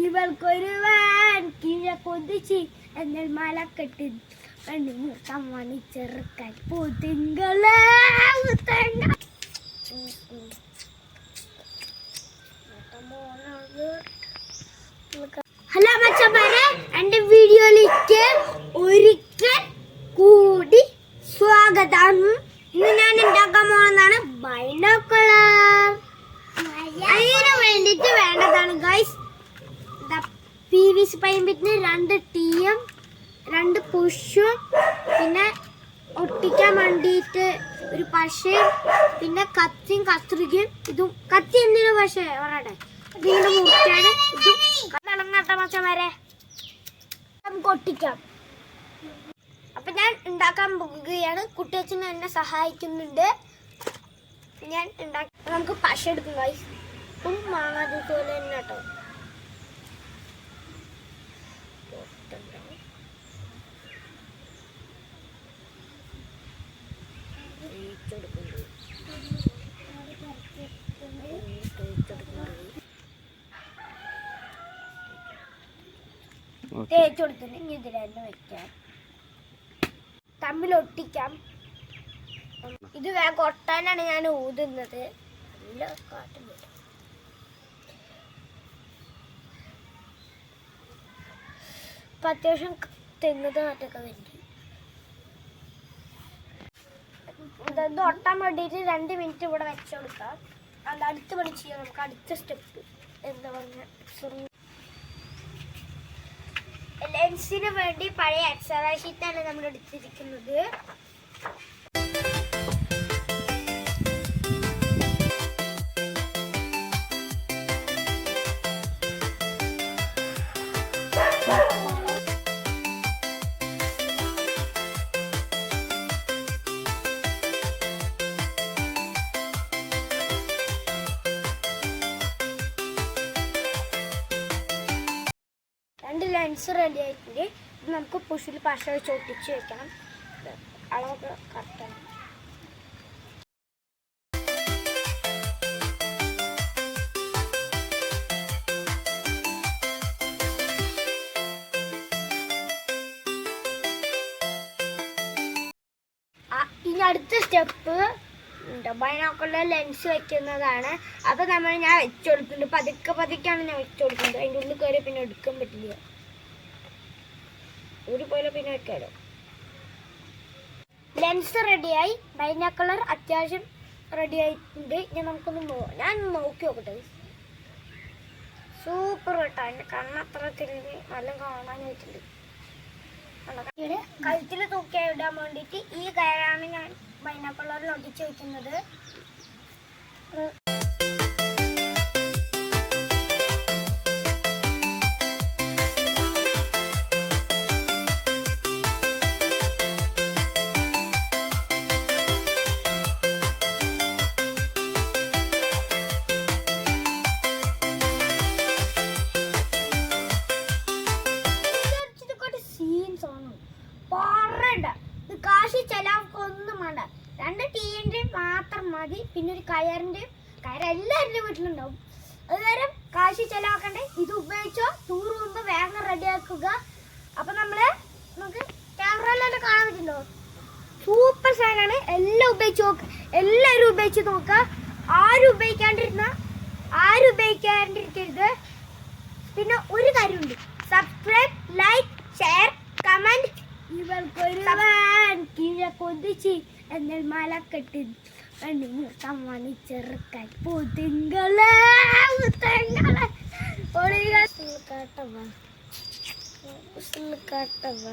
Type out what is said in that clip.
ഇവൾക്കൊരു വാൻ കിഴക്കൊതിച്ച് എന്നാൽ മലക്കെട്ട് കമ്മണി ചെറുക്കാൻ പൂത്തിങ്കളെ ഹലോ മച്ചന്മാരെ, എന്റെ വീഡിയോയിലേക്ക് ഒരിക്കൽ കൂടി സ്വാഗതം. ഇന്ന് ഞാൻ ഉണ്ടാക്കാൻ പോകുന്നതാണ് ബൈനോക്കുലർ. അതിന് വേണ്ടിട്ട് വേണ്ടതാണ് ഗൈസ് PVC പൈപ്പിന് 2 ടീയും 2 പുഷും, പിന്നെ ഒട്ടിക്കാൻ വേണ്ടിയിട്ട് ഒരു പശയും, പിന്നെ കത്തിയും കത്രികയും. ഇതും കത്തി എന്തിനു പശ പറയട്ടെ, ഇതിങ്ങനെ മുറിക്കാണ്. ഇതും നടന്നട്ട മച്ചന്മാരെ, നമുക്ക് ഒട്ടിക്കാം. അപ്പൊ ഞാൻ ഉണ്ടാക്കാൻ പോകുകയാണ്. കുട്ടിയച്ഛൻ എന്നെ സഹായിക്കുന്നുണ്ട്. ഞാൻ നമുക്ക് പശ എടുക്കും ഗൈസ്. മാങ്ങാതുപോലെ തന്നെ കേട്ടോ. തേച്ച് കൊടുത്തിട്ട് ഇനി ഇതിൽ തന്നെ വെക്കാം, തമ്മിൽ ഒട്ടിക്കാം. ഇത് വേഗം ഒട്ടാനാണ് ഞാൻ ഊതുന്നത്. നല്ല കാട്ടും ഇപ്പൊ അത്യാവശ്യം തെങ്ങുന്നത് മറ്റൊക്കെ വേണ്ടി ഇത് ഒട്ടാൻ വേണ്ടിയിട്ട് 2 മിനിറ്റ് ഇവിടെ വെച്ചു കൊടുക്കാം. അത് അടുത്ത പണി ചെയ്യാം. നമുക്ക് അടുത്ത സ്റ്റെപ്പ് എന്താ പറഞ്ഞ ലെൻസിന് വേണ്ടി പഴയ എക്സറ ഷീറ്റാണ് നമ്മൾ എടുത്തിരിക്കുന്നത്. ലെൻസ് റെഡി ആയിട്ടുണ്ട്. ഇത് നമുക്ക് പുഷിൽ പശ വെച്ച് ഒട്ടിച്ച് വെക്കണം. അളവൊക്കെ കറക്റ്റാണ്. ഇനി അടുത്ത സ്റ്റെപ്പ് ബൈനോക്കുലർ ലെൻസ് വെക്കുന്നതാണ്. അപ്പൊ ഞാൻ വെച്ചു കൊടുക്കുന്നുണ്ട്. പതുക്കെ പതുക്കെയാണ് ഞാൻ വെച്ചു കൊടുക്കുന്നത്. അതിൻ്റെ ഉള്ളിൽ കയറി പിന്നെ എടുക്കാൻ പറ്റില്ല. ഒരു പോലെ പിന്നെ വെക്കാലോ. ലെൻസ് റെഡിയായി, ബൈനോക്കുലർ അത്യാവശ്യം റെഡി ആയിട്ടുണ്ട്. ഇനി നമുക്കൊന്ന് ഞാൻ നോക്കി നോക്കട്ടെ. സൂപ്പർ കേട്ടോ. എൻ്റെ കണ്ണത്ര തിരിഞ്ഞ് നല്ല കാണാനായിട്ടുണ്ട്. കഴുത്തിൽ തൂക്കി ഇടാൻ വേണ്ടിയിട്ട് ഈ കയറാണ് ഞാൻ ബൈനോക്കുലറിൽ ഒട്ടിച്ച് വയ്ക്കുന്നത്. കാശി ചെലവൊന്നും വേണ്ട. 2 ടീൻ്റെ മാത്രം മതി. പിന്നെ ഒരു കയർ എല്ലാവരുടെ വീട്ടിലുണ്ടാവും. അതുകാരം കാശി ചെലവാക്കണ്ടേ. ഇത് ഉപയോഗിച്ചോ ടൂർ പോകുമ്പോൾ വേഗം റെഡിയാക്കുക. അപ്പൊ നമുക്ക് ക്യാമറയിലെല്ലാം കാണാൻ പറ്റുമല്ലോ. സൂപ്പർ സാധനമാണ്. എല്ലാം ഉപയോഗിച്ച് നോക്കുക. എല്ലാവരും ഉപയോഗിച്ച് നോക്കുക. ആരും ഉപയോഗിക്കാണ്ടിരിക്കരുത്. പിന്നെ ഒരു കാര്യമുണ്ട്, സബ്സ്ക്രൈബ്, ലൈക്ക്, ഷെയർ, കമന്റ്. ഇവൾക്കൊരു വാൻ കിഴക്കൊതിച്ച് എന്നാൽ മലക്കെട്ട് കമ്മണി ചെറുക്കാൻ പൂത്തിങ്കളെ കാട്ടവ